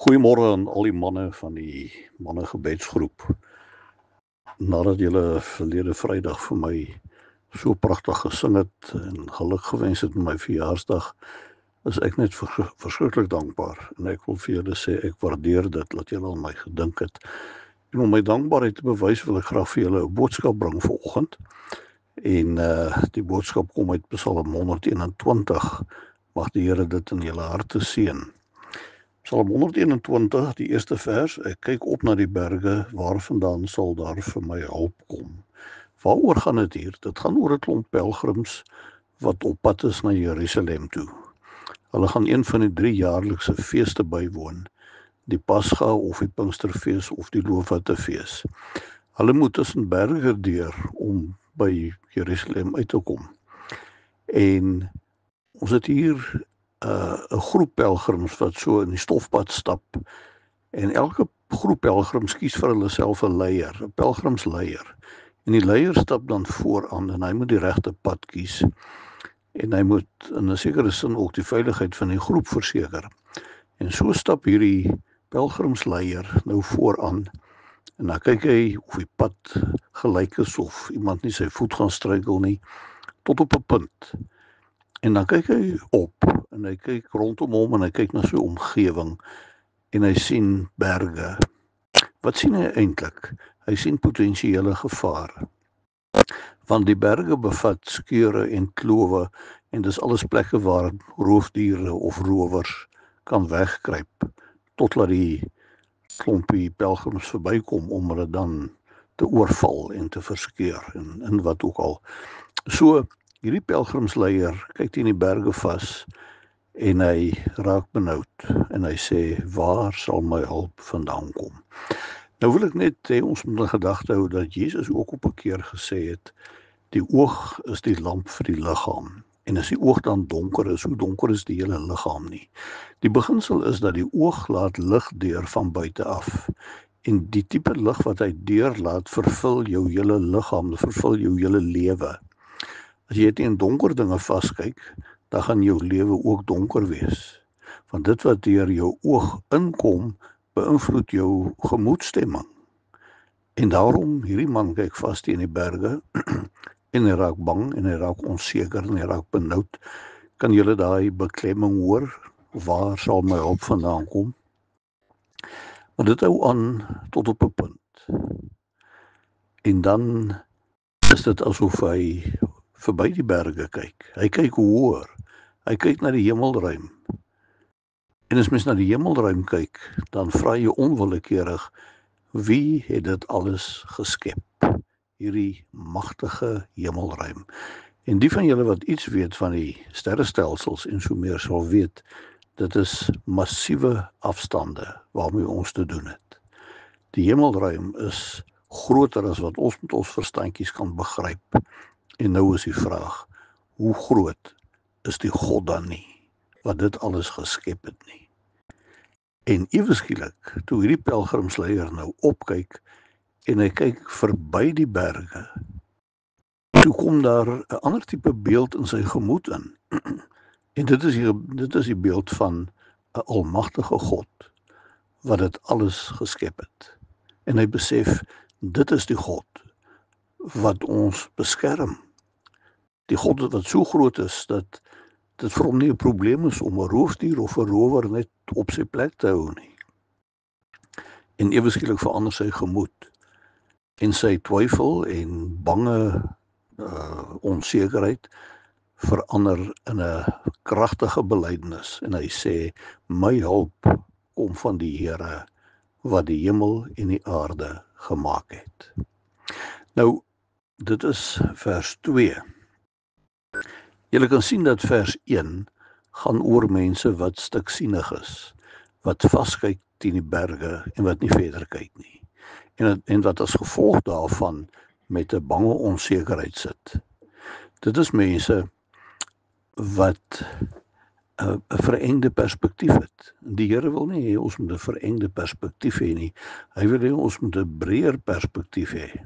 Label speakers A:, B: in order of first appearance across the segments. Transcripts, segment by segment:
A: Goeiemôre aan al die manne van die mannegebedsgroep. Nadat julle verlede Vrydag vir my so pragtig gesing het en geluk gewens het met my verjaarsdag, is ek net verskriklik dankbaar. En ek wil vir julle sê ek waardeer dit dat julle aan my gedink het. En om my dankbaarheid te bewys wil ek graag vir julle 'n boodskap bring vanoggend. En die boodskap kom uit Psalm 121. Mag die Here dit in julle harte seën. Psalm 121, die eerste vers, ek kyk op na die berge, waarvandaan sal daar vir my hulp kom. Waaroor gaan dit hier? Dit gaan oor 'n klomp pelgrims wat op pad is na Jerusalem toe. Hulle gaan een van die 3 jaarlikse feeste bywoon, die Pasga of die Pinksterfees of die Loofhuttefees. Hulle moet tussen berge deur om by Jerusalem uit te kom. En ons het hier 'n groep pelgrims wat so in die stofpad stap, en elke groep pelgrims kies vir hulle self 'n leier, 'n pelgrimsleier, en die leier stap dan vooraan en hy moet die regte pad kies, en hy moet in 'n sekere sin ook die veiligheid van die groep verseker. En so stap hierdie pelgrimsleier nou vooraan, en dan kyk hy of die pad gelyk is of iemand nie sy voet gaan struikel nie, tot op 'n punt. En dan kyk hy op, en hy kyk rondom hom, en hy kyk na sy omgewing, en hy sien berge. Wat sien hy eintlik? Hy sien potensiële gevaar. Want die berge bevat skeure en klowe, en dis alles plekke waar roofdiere of rowers kan wegkruip, totdat die klompie pelgrims verbykom om hulle dan te oorval en te verskeur, en wat ook al. So, hierdie pelgrimsleier kyk teen die berge vas, en hy raak benoud, en hy sê, waar sal my hulp vandaan kom? Nou wil ek net hê ons moet in gedagte hou dat Jesus ook op 'n keer gesê het, die oog is die lamp vir die liggaam, en as die oog dan donker is, hoe donker is die hele liggaam nie? Die beginsel is dat die oog laat lig deur van buite af, en die tipe lig wat hy deurlaat, vervul jou hele liggaam, vervul jou hele lewe. As jy teen donker dinge vaskyk, dan gaan jou lewe ook donker wees. Want dit wat deur jou oog inkom, beïnvloed jou gemoedstemming. En daarom, hierdie man kyk vas teen die berge, en hy raak bang, en hy raak onseker, en hy raak benoud. Kan julle daai beklemming hoor? Waar sal my hulp vandaan kom? Maar dit hou aan tot op 'n punt. En dan is dit asof hy verby die berge kyk. Hy kyk hoër. Hy kyk na die hemelruim. En as mens na die hemelruim kyk, dan vra jy onwillekeurig, wie het dit alles geskep? Hierdie magtige hemelruim. En die van julle wat iets weet van die sterrestelsels en so meer sal weet, dit is massiewe afstande waarmee ons te doen het. Die hemelruim is groter as wat ons met ons verstandjies kan begryp. En nou is die vraag, hoe groot is die God dan nie, wat dit alles geskep het nie? En ewe skielik, toe hierdie pelgrimsleier nou opkyk, en hy kyk verby die berge, toe kom daar 'n ander tipe beeld in sy gemoed in. En dit is die beeld van 'n almagtige God, wat dit alles geskep het. En hy besef, dit is die God wat ons beskerm. Die God wat so groot is, dat dit vir hom nie 'n probleem is om 'n roofdier of 'n rower net op sy plek te hou nie. En ewe skielik verander sy gemoed, en sy twyfel en bange onsekerheid verander in 'n kragtige belydenis, en hy sê, my hulp kom van die Here, wat die hemel en die aarde gemaak het. Nou, dit is vers 2. Julle kan sien dat vers 1 gaan oor mense wat stiksienig is, wat vaskyk teen die berge en wat nie verder kyk nie. En wat as gevolg daarvan met 'n bange onsekerheid sit. Dit is mense wat 'n verengde perspektief het. Die Here wil nie hê ons moet 'n verengde perspektief hê nie. Hy wil hê ons moet 'n breër perspektief hê.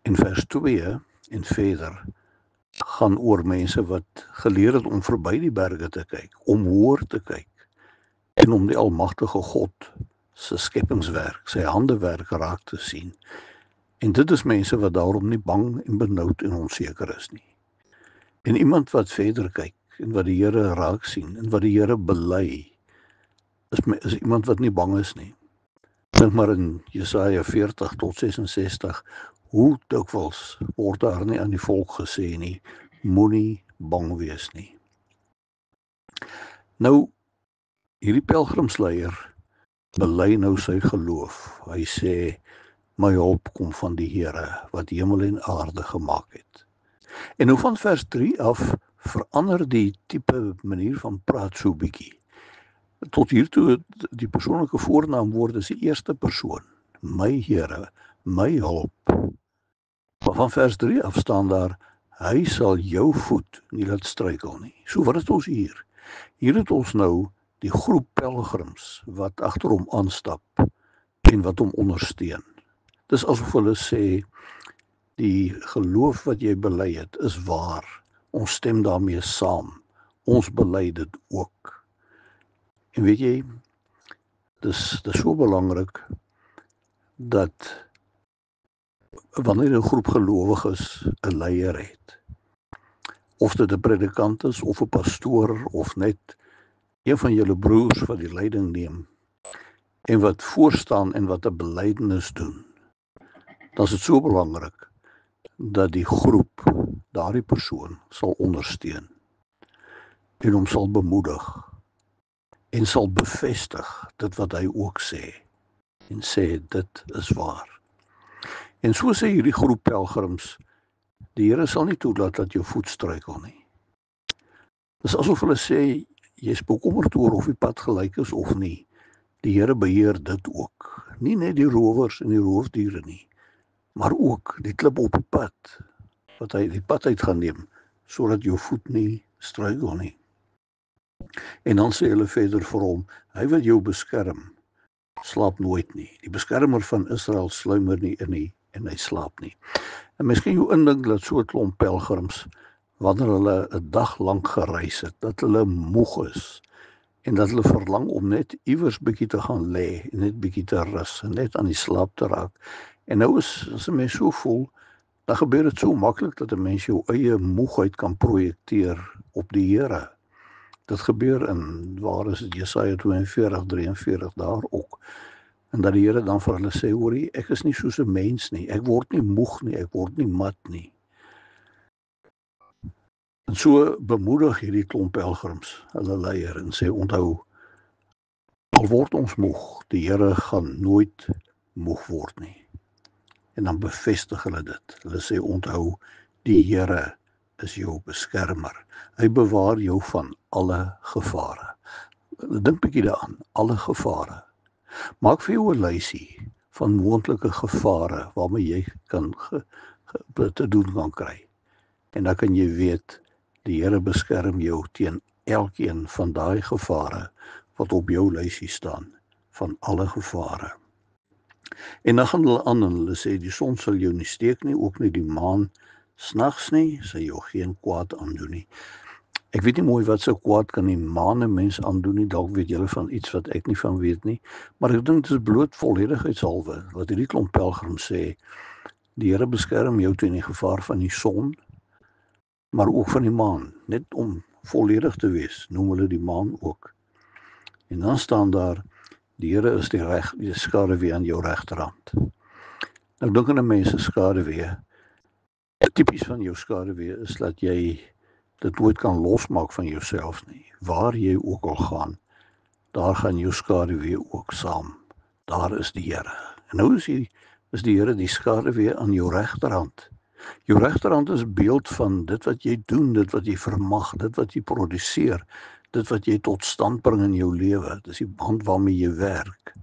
A: In vers 2 en verder gaan oor mense wat geleer het om verby die berge te kyk, om hoër te kyk. en om die almagtige God se skepingswerk, sy handewerk raak te sien. En dit is mense wat daarom nie bang en benoud en onseker is nie. En iemand wat verder kyk en wat die Here raak sien en wat die Here bely, is iemand wat nie bang is nie. Dink maar in Jesaja 40 tot 66, hoe dikwels word daar nie aan die volk gesê nie, moenie bang wees nie. Nou, hierdie pelgrimsleier bely nou sy geloof. Hy sê, my hulp kom van die Here, wat hemel en aarde gemaak het. En nou van vers 3 af, verander die tipe manier van praat so bietjie. Tot hiertoe, die persoonlike voornaamwoord is die eerste persoon. My Here, my hulp. Maar van vers 3 af staan daar, hy sal jou voet nie laat struikel nie. So wat het ons hier? Hier het ons nou die groep pelgrims wat agter hom aanstap en wat hom ondersteun. Dis asof hulle sê, die geloof wat jy bely het is waar. Ons stem daarmee saam. Ons bely dit ook. En weet jy, dis so belangrik dat wanneer 'n groep gelowiges 'n leier het, of dit 'n predikant is, of 'n pastoor, of net een van julle broers wat die leiding neem, en wat voorstaan en wat 'n belydenis doen, dan is dit so belangrik dat die groep daardie persoon sal ondersteun en hom sal bemoedig en sal bevestig dit wat hy ook sê en sê dit is waar. En so sê hierdie groep pelgrims, die Here sal nie toelaat dat jou voet struikel nie. Dis asof hulle sê, jy is bekommerd oor of die pad gelyk is of nie. Die Here beheer dit ook. Nie net die rowers en die roofdiere nie, maar ook die klip op die pad, wat hy die pad uit gaan neem, sodat jou voet nie struikel nie. En dan sê hulle verder vir hom, hy wat jou beskerm, slaap nooit nie. Die beskermer van Israel sluimer nie in nie, en hy slaap nie. En miskien jou indink dat so 'n klomp pelgrims, wanneer hulle 'n dag lank gereis het, dat hulle moeg is, en dat hulle verlang om net iewers bietjie te gaan lê, en net bietjie te rus, en net aan die slaap te raak. En nou as 'n mens so voel, dan gebeur dit so maklik dat 'n mens jou eie moegheid kan projekteer op die Here. Dit gebeur in, waar is dit, Jesaja 42:43 daar ook. En dat die Here dan vir hulle sê, hoorie, ek is nie soos 'n mens nie, ek word nie moeg nie, ek word nie mat nie. En so bemoedig hierdie klomp pelgrims hulle leier en sê, onthou, al word ons moeg, die Here gaan nooit moeg word nie. En dan bevestig hulle dit. Hulle sê, onthou, die Here is jou beskermer. Hy bewaar jou van alle gevare. Dink bietjie daaraan, alle gevare. Maak vir jou 'n lysie van moontlike gevare waarmee jy kan te doen kan kry. En dan kan jy weet, die Here beskerm jou teen elkeen van daai gevare wat op jou lysie staan, van alle gevare. En dan gaan hulle aan en hulle sê, die son sal jou nie steek nie, ook nie die maan, snags nie, sal jou geen kwaad aandoen nie. Ek weet nie mooi wat so kwaad kan die maan 'n mens aandoen nie, dalk weet julle van iets wat ek nie van weet nie, maar ek dink dit is bloot volledigheidshalwe, wat hierdie klomp pelgrims sê, die Here beskerm jou teen die gevaar van die son, maar ook van die maan, net om volledig te wees, noem hulle die maan ook. En dan staan daar, die Here is die skaduwee aan jou regterhand. Nou dink aan 'n mens se skaduwee. Tipies van jou skaduwee is dat jy dit nooit kan losmaak van jouself nie. Waar jy ook al gaan, daar gaan jou skaduwee ook saam. Daar is die Here. En nou is die Here die skaduwee aan jou regterhand. Jou regterhand is beeld van dit wat jy doen, dit wat jy vermag, dit wat jy produseer, dit wat jy tot stand bring in jou lewe. Dis die hand waarmee jy werk.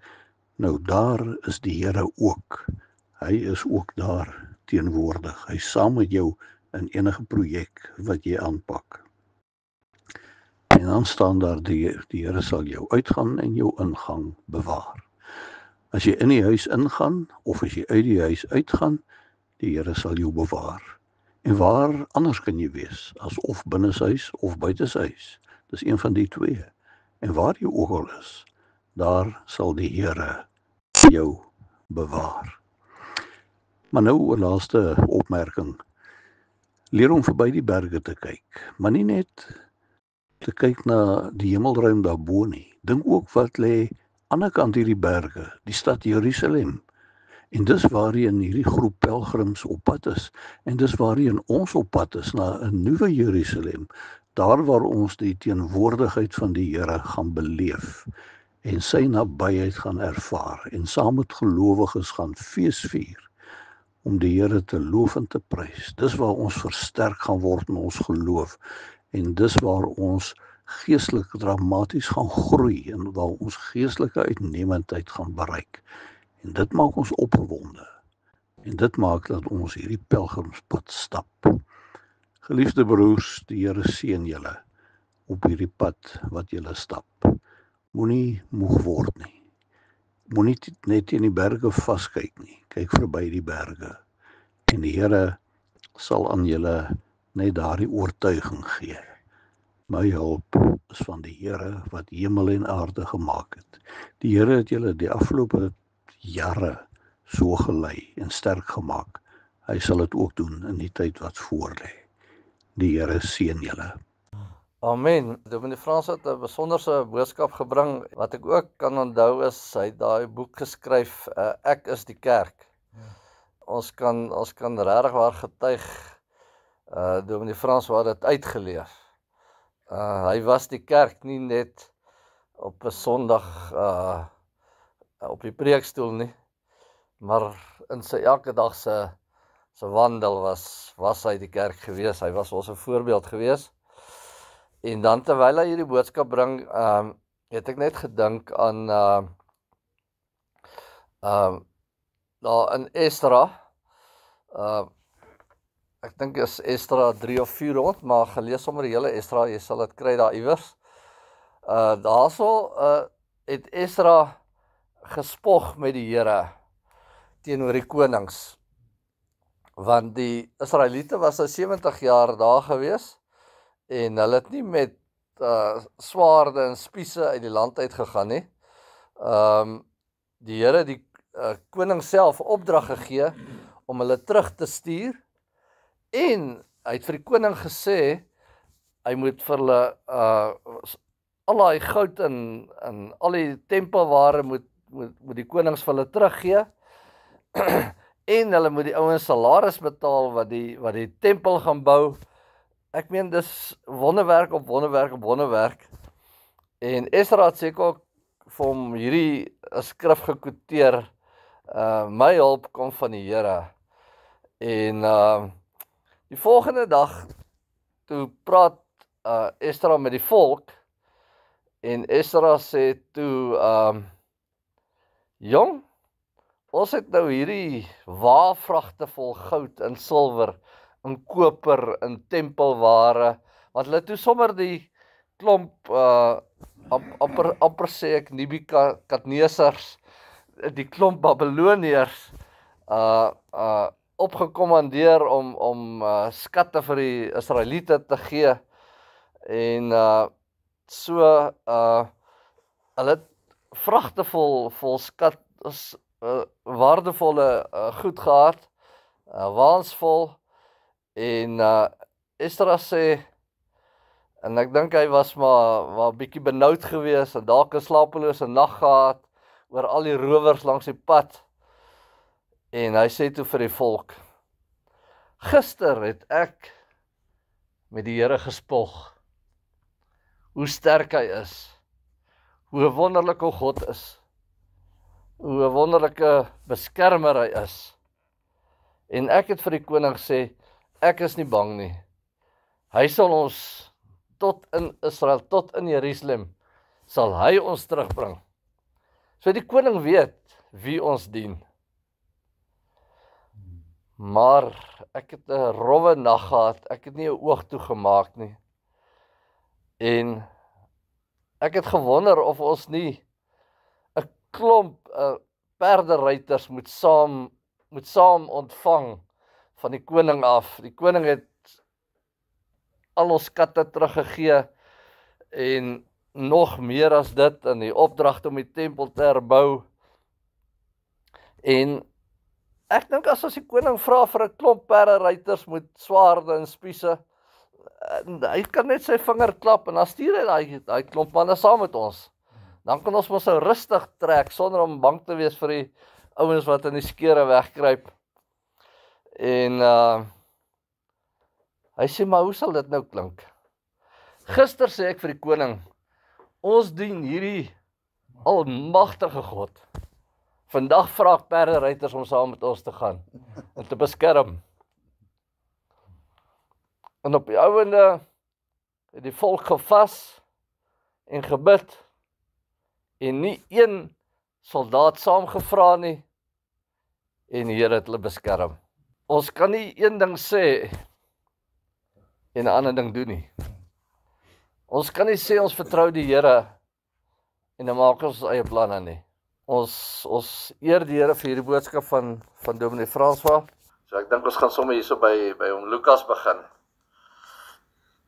A: Nou daar is die Here ook. Hy is ook daar teenwoordig. Hy is saam met jou in enige projek wat jy aanpak. En dan staan daar, die Here sal jou uitgaan en jou ingang bewaar. As jy in die huis ingaan, of as jy uit die huis uitgaan, die Here sal jou bewaar. En waar anders kan jy wees, as of binnenshuis of buitenshuis. Dis een van die twee. En waar jy ook al is, daar sal die Here jou bewaar. Maar nou 'n laaste opmerking. Leer om verby die berge te kyk, maar nie net te kyk na die hemelruim daarbo nie. Dink ook wat lê aan die ander kant hierdie berge, die stad Jerusalem. En dis waarheen hierdie groep pelgrims op pad is. En dis waarheen ons op pad is, na 'n nuwe Jerusalem. Daar waar ons die teenwoordigheid van die Here gaan beleef en sy nabyheid gaan ervaar en saam met gelowiges gaan feesvier om die Here te loof en te prys. Dis waar ons versterk gaan word in ons geloof en dis waar ons geestelik dramaties gaan groei en waar ons geestelike uitnemendheid gaan bereik. En dit maak ons opgewonde. En dit maak dat ons hierdie pelgrimspad stap. Geliefde broers, die Here seën julle op hierdie pad wat julle stap. Moenie moeg word nie. Moenie net teen die berge vaskyk nie. Kyk verby die berge. En die Here sal aan julle net daardie oortuiging gee. My hulp is van die Here wat hemel en aarde gemaak het. Die Here het julle die afgelope jare so gelei en sterk gemaak. Hy sal dit ook doen in die tyd wat voorlê. Die Here seën julle.
B: Amen. Dominee Frans het 'n besonderse boodskap gebring. Wat ek ook kan onthou is, hy het daai boek geskryf, Ek is die kerk. Ons kan regtig waar getuig, Dominee Frans wat dit uitgeleef. Hy was die kerk nie net op 'n Sondag op die preekstoel nie, maar in sy elke dag se wandel was hy die kerk gewees. Hy was ons 'n voorbeeld gewees. En dan terwyl hy hierdie boodskap bring, het ek net gedink aan daar in Esdra. Ek dink is Esdra 3 of 400, maar gelees sommer die hele Esdra, jy sal dit kry daar iewers. Daarso het Esdra gespog met die Here teenoor die konings. Want die Israeliete was 70 jaar daar gewees en hulle het nie met swaarde en spiese uit die land uit gegaan nie. Die Here die koning self opdrag gegee om hulle terug te stuur en hy het vir die koning gesê hy moet vir hulle al die goud en al die tempelware moet die konings vir hulle teruggee en hulle moet die ouens salaris betaal wat die tempel gaan bou. Ek meen dis wonderwerk op wonderwerk op wonderwerk. En Esdra het seker ook vir hom hierdie skrif gekwoteer, my hulp kom van die Here. En die volgende dag toe praat Esdra met die volk en Esdra sê toe jong, ons het nou hierdie waarvragte vol goud en silwer en koper en tempelware, want hulle toe sommer die klomp amper sê ek Nebukadnesers, die klomp Babiloniërs opgekommandeer om skatte vir die Israeliete te gee en hulle het vragtevol vol skat waardevolle goed gehad, wansvol en Esdra sê en ek dink hy was maar bietjie benoud gewees en dalk 'n slapelose nag gehad oor al die rowers langs die pad. En hy sê toe vir die volk: gister het ek met die Here gespog. Hoe sterk hy is. Hoe wonderlik God is. Hoe 'n wonderlike beskermer hy is. En ek het vir die koning gesê, ek is nie bang nie. Hy sal ons tot in Israel, tot in Jerusalem, sal hy ons terugbring. So die koning weet wie ons dien. Maar ek het 'n rowwe nag gehad, ek het nie 'n oog toegemaak nie. En ek het gewonder of ons nie 'n klomp perderuiters moet saam ontvang van die koning af. Die koning het al ons skatte teruggegee en nog meer as dit in die opdrag om die tempel te herbou. En ek dink as die koning vra vir 'n klomp perderuiters met swaarde en spiese, hy kan net sy vinger klap en dan stuur hy daai klomp manne saam met ons. Dan kan ons mos nou rustig trek sonder om bang te wees vir die ouens wat in die skere wegkruip. En hy sê, maar hoe sal dit nou klink? Gister sê ek vir die koning, ons dien hierdie almagtige God. Vandag vra ek perderuiters om saam met ons te gaan en te beskerm. En op die ouende het die volk gevas en gebid en nie een soldaat saamgevra nie en die Here het hulle beskerm. Ons kan nie een ding sê en 'n ander ding doen nie. Ons kan nie sê ons vertrou die Here en dan maak ons eie planne nie. Ons eer die Here vir hierdie boodskap van Dominee François. So ek dink ons gaan sommer hierso by hom Lukas begin.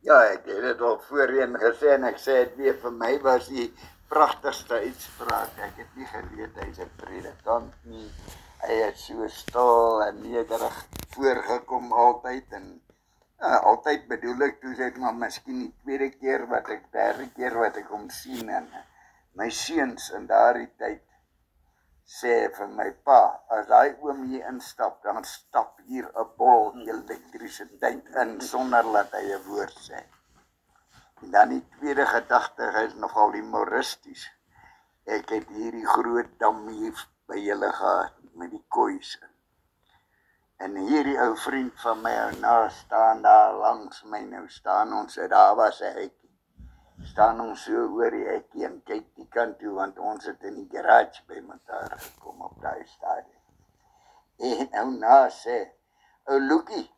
C: Ja, ek het dit al voorheen gesê en ek sê dit weer, vir my was die pragtigste uitspraak. Ek het nie geweet hy's 'n predikant nie. Hy het so stil en nederig voorgekom altyd en altyd bedoel ek toe sê ek maar miskien die tweede keer wat ek derde keer wat ek hom sien en my seuns in daardie tyd sê vir my pa, as daai oom hier instap, dan stap hier 'n bol elektrisiteit in sonder dat hy 'n woord sê. En dan die tweede gedagte is nogal humoristies. Ek het hierdie groot dam hier by julle gehad met die koeis. En hierdie ou vriend van my nou staan daar langs my, nou staan ons, daar was 'n hekkie. Staan ons so oor die hekkie en kyk die kant toe, want ons het in die garage by mekaar gekom op daai stadium. En nou sê, ou Lukie,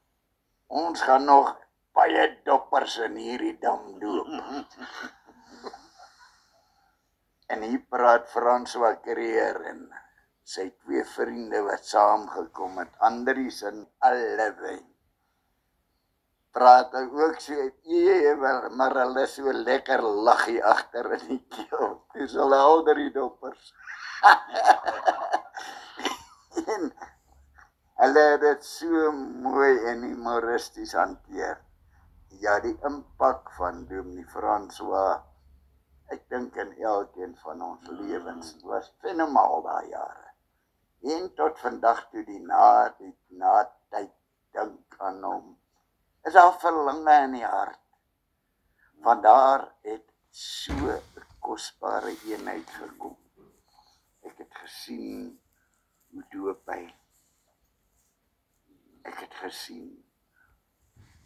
C: ons gaan nog baie doppers in hierdie dam loop. En hier praat François Creer en sy twee vriende wat saamgekom het, Andries en Allewyn. Praat hy ook so, maar hulle is so lekker laggie agter in die keel. Dis hulle ouder die doppers. En hulle het dit so mooi en humoristies hanteer. Ja, die impak van Dominee François, ek dink in elkeen van ons lewens, was fenomenaal daai jare. En tot vandag toe die na-tyd dink aan hom, is daar verlange in die hart. Vandaar het so 'n kosbare eenheid gekom. Ek het gesien hoe doop hy. Ek het gesien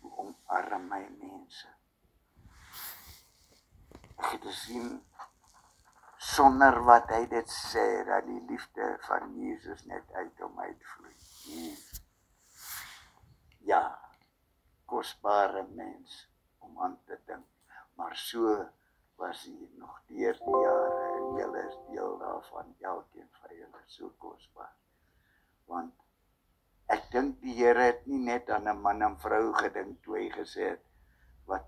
C: hoe omarm hy mense. Ek het gesien sonder wat hy dit sê, dat die liefde van Jesus net uit hom uitvloei. Ja, kosbare mens om aan te dink, maar so was hy nog deur die jare en julle is deel daarvan, elkeen van julle so kosbaar. Want ek dink die Here het nie net aan 'n man en vrou gedink toe hy gesê het, wat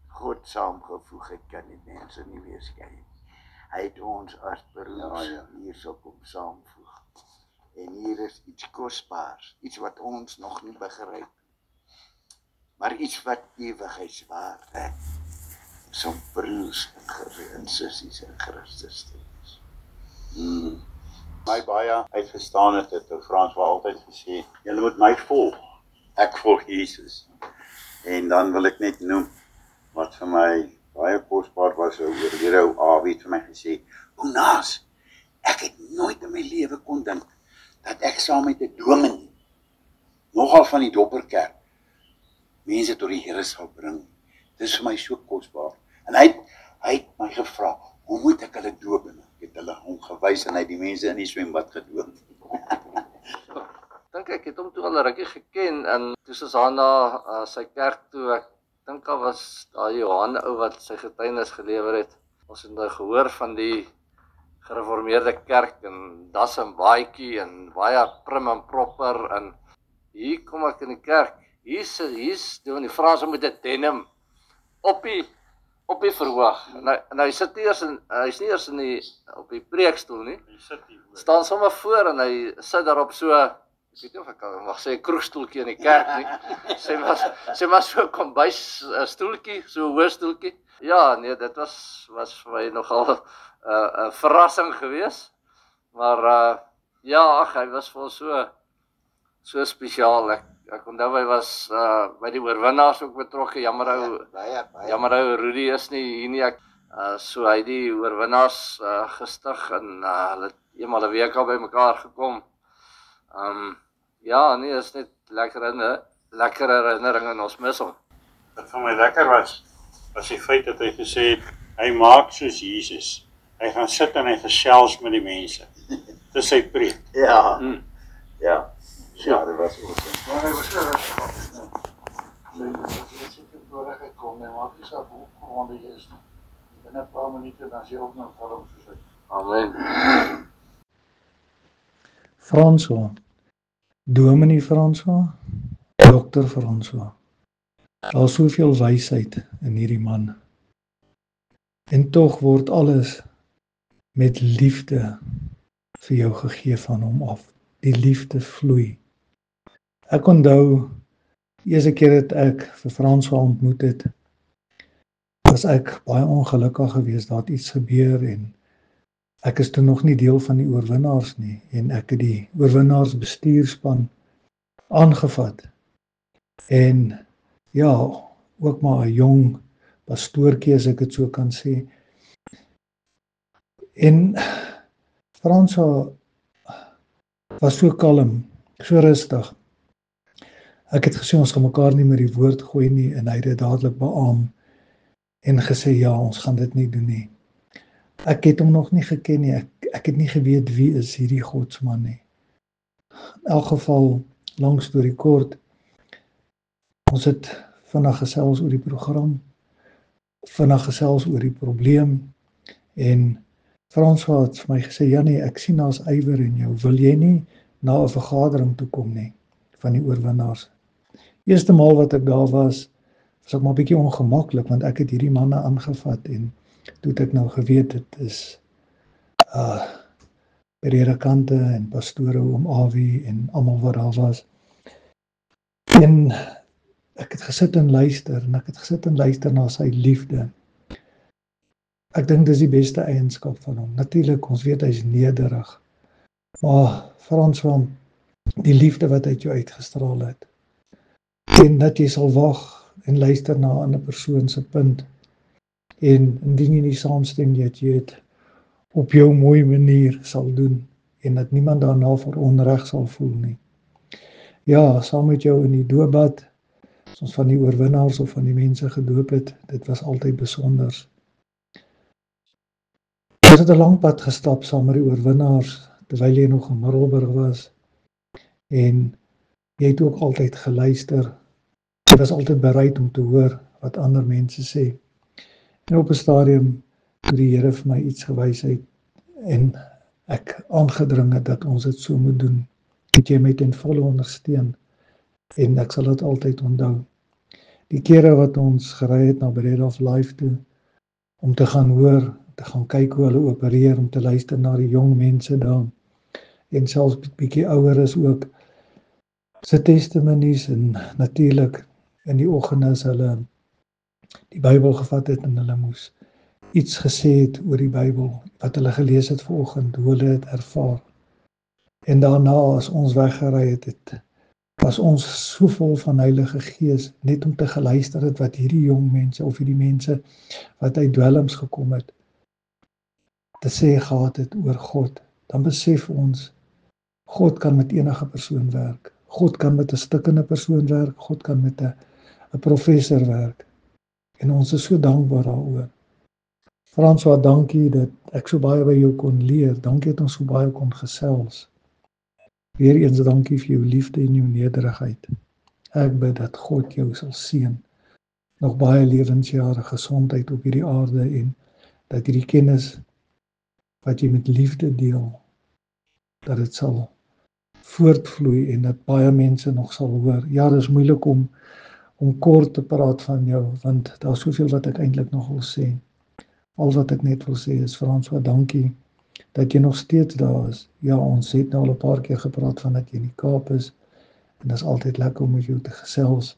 C: God saamgevoeg het, kan die mense nie weer skei nie. Hy het ons as broers hierso kom saamvoeg. En hier is iets kosbaars, iets wat ons nog nie begryp, maar iets wat ewigheidswaarde het, som broers en sissies in Christus te wees.
D: My baie uitgestaan het François altyd gesê, julle moet my volg, ek volg Jesus. En dan wil ek net noem, wat vir my baie kosbaar was, oorlede ou Awie het vir my gesê, Onaas, ek het nooit in my lewe kon dink, dat ek saam met 'n dominee, nogal van die Dopperkerk, mense tot die Here sal bring. Dit is vir my so kosbaar. En hy het my gevra, hoe moet ek hulle doop? En ek het hulle hom gewys en hy het die mense in die swembad gedoop.
B: Ek het hom toe al 'n rukkie geken en toe soos aan na sy kerk toe, ek dink al was daai Johan ou wat sy getuienis gelewer het. Ons het nou gehoor van die gereformeerde kerk en das en baadjie en baie prim en proper en hier kom ek in die kerk. Hier's Dominee François met 'n denim oppie op die verhoog. En hy sit nie eers hy's nie eers op die preekstoel nie.
D: Hy sit hier voor.
B: Staan sommer voor en hy sit daarop so, ek weet nie of ek mag sê 'n kroegstoeltjie in die kerk nie. Sê maar so 'n kombuis stoeltjie, so 'n hoë stoeltjie. Ja, nee, dit was vir my nogal 'n verrassing geweest. Maar ja, ag, hy was vir ons so spesiaal. Ek onthou hy was by die oorwinnaars ook betrokke. Jammer ou Rudy is nie hier nie. So hy die oorwinnaars gestig en hulle het eenmal 'n week al by mekaar gekom. Ja, nee, is net lekker herinnering en ons mis hom.
D: Wat vir my lekker was die feit dat hy gesê het, hy maak soos Jesus. Hy gaan sit en hy gesels met die mense. Dis sy preek.
C: Ja. Ja. Ja, dit was ook.
E: Ja, hy was so rustig. Sy het seker voorreg gekom, en maak nie saak hoe opgewonde jy is nie. Binne 'n paar minute dan sy ook nog vorm soos hy.
B: Amen.
F: François, Dominee François, Dokter François. Daar is soveel wysheid in hierdie man. En tog word alles met liefde vir jou gegee van hom af. Die liefde vloei. Ek onthou, die eerste keer dat ek vir François ontmoet het, was ek baie ongelukkig geweest, daar het iets gebeur en ek is toe nog nie deel van die oorwinnaars nie en ek het die oorwinnaars bestuurspan aangevat. En ja, ook maar 'n jong pastoortjie as ek dit so kan sê. En François was so kalm, so rustig. Ek het gesê ons gaan mekaar nie met die woord gooi nie en hy het dit dadelik beamoen en gesê ja, ons gaan dit nie doen nie. Ek het hom nog nie geken nie. Ek het nie geweet wie is hierdie godsman nie. In elk geval, lang storie kort, ons het vinnig gesels oor die program, vinnig gesels oor die probleem en François het vir my gesê, Jannie, ek sien daar's ywer in jou, wil jy nie na 'n vergadering toe kom nie, van die oorwinnaars. Eerste maal wat ek daar was ek maar 'n bietjie ongemaklik, want ek het hierdie manne aangevat en toe het ek nou geweet, dit is predikante en pastore oom Awie en almal wat daar was. En ek het gesit en luister na sy liefde. Ek dink dis die beste eienskap van hom. Natuurlik, ons weet hy is nederig. Maar François, die liefde wat uit jou uitgestraal het. En dat jy sal wag en luister na 'n ander persoon se punt. En indien jy nie saamstem nie, dat jy dit op jou mooi manier sal doen. En dat niemand daarna vir onreg sal voel nie. Ja, saam met jou in die doopbad, as ons van die oorwinnaars of van die mense gedoop het, dit was altyd besonders. Ons het 'n lang pad gestap saam met die oorwinnaars, terwyl jy nog in Middelburg was. En jy het ook altyd geluister. Jy was altyd bereid om te hoor wat ander mense sê. En op 'n stadium, toe die Here vir my iets gewys het, en ek aangedring het dat ons dit so moet doen, het jy my ten volle ondersteun. En ek sal dit altyd onthou. Die kere wat ons gery het na Breedhof Live toe, om te gaan hoor, te gaan kyk hoe hulle opereer, om te luister na die jong mense daar, en selfs bietjie ouer is ook, se testimonies, en natuurlik, in die oggend as hulle die Bybel gevat het, en hulle moes iets gesê het oor die Bybel, wat hulle gelees het vanoggend, hoe hulle het ervaar. En daarna, as ons weggery het, was ons so vol van Heilige Gees, net om te geluister het wat hierdie jong mense, of hierdie mense, wat uit dwelms gekom het, te sê gehad het oor God. Dan besef ons, God kan met enige persoon werk. God kan met 'n stikkende persoon werk, God kan met 'n professor werk. En ons is so dankbaar daaroor. François, dankie dat ek so baie by jou kon leer. Dankie dat ons so baie kon gesels. Weereens dankie vir jou liefde en jou nederigheid. Ek bid dat God jou sal seën. Nog baie lewensjare gesondheid op hierdie aarde en dat hierdie kennis wat jy met liefde deel, dat dit sal voortvloei en dat baie mense nog sal hoor. Ja, dit is moeilik om om kort te praat van jou, want daar is soveel wat ek eintlik nog wil sê. Al wat ek net wil sê is, François, dankie dat jy nog steeds daar is. Ja, ons het nou al 'n paar keer gepraat van dat jy in die Kaap is, en dit is altyd lekker om met jou te gesels.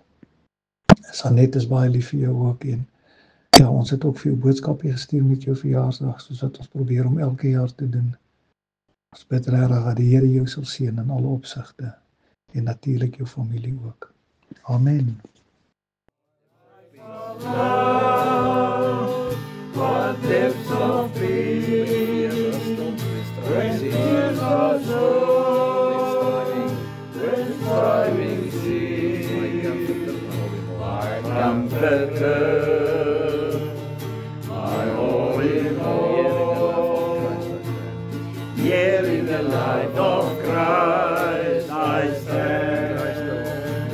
F: Sanet is baie lief vir jou ook, en ja, ons het ook vir jou boodskapie gestuur met jou verjaarsdag, soos wat ons probeer om elke jaar te doen. Ons bid regtig dat die Here jou sal seën in alle opsigte, en natuurlik jou familie ook. Amen.
G: What depths of peace, when tears are shown, when striving cease, my comforter, my all in all. Here in the light of Christ I stand,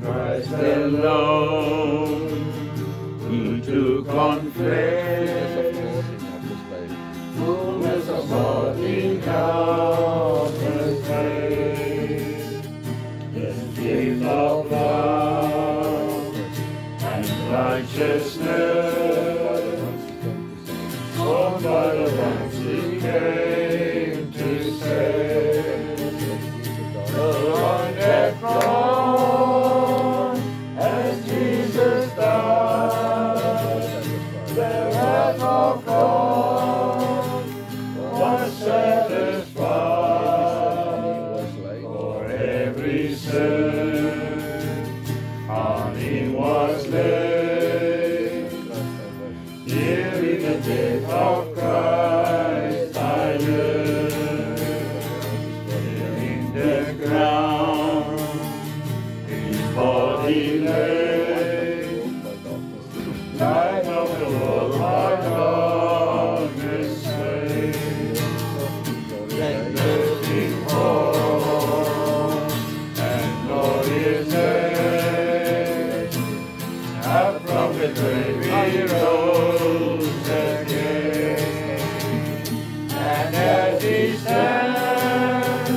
G: Christ alone. He took on flesh, fullness of God in countless ways, the gift of love and righteousness, born by the ones He came to save. On that cross, as Jesus died, the wrath of God was satisfied for every sin. On Him was laid, here in the death of Christ I live. Here in the ground His body lay, light of the world, my darkness saved. Then lifting forth and glorious day, up from the grave He rose again. And as He stands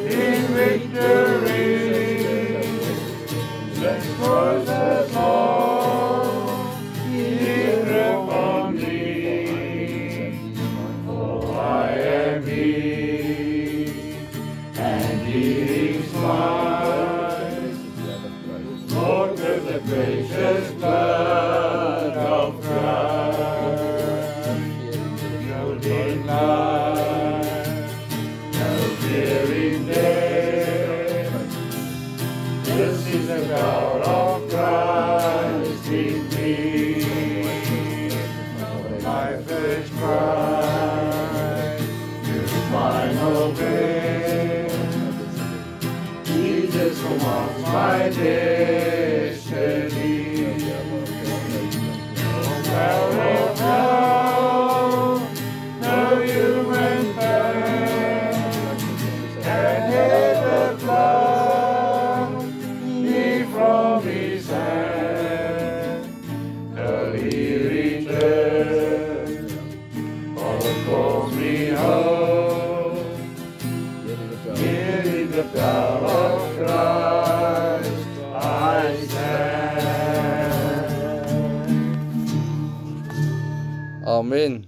G: in victory, let's cross as long here upon me. For I am He, and He is mine, bought with the precious blood of Christ. No denial, no fear in death. This is the God of Christ in me. My first cry, your final breath. Jesus commands my destiny. No power of hell, no human power can ever pluck me from His hand. Till He returns, or calls me home. Here in the power of Christ I stand.
B: Amen.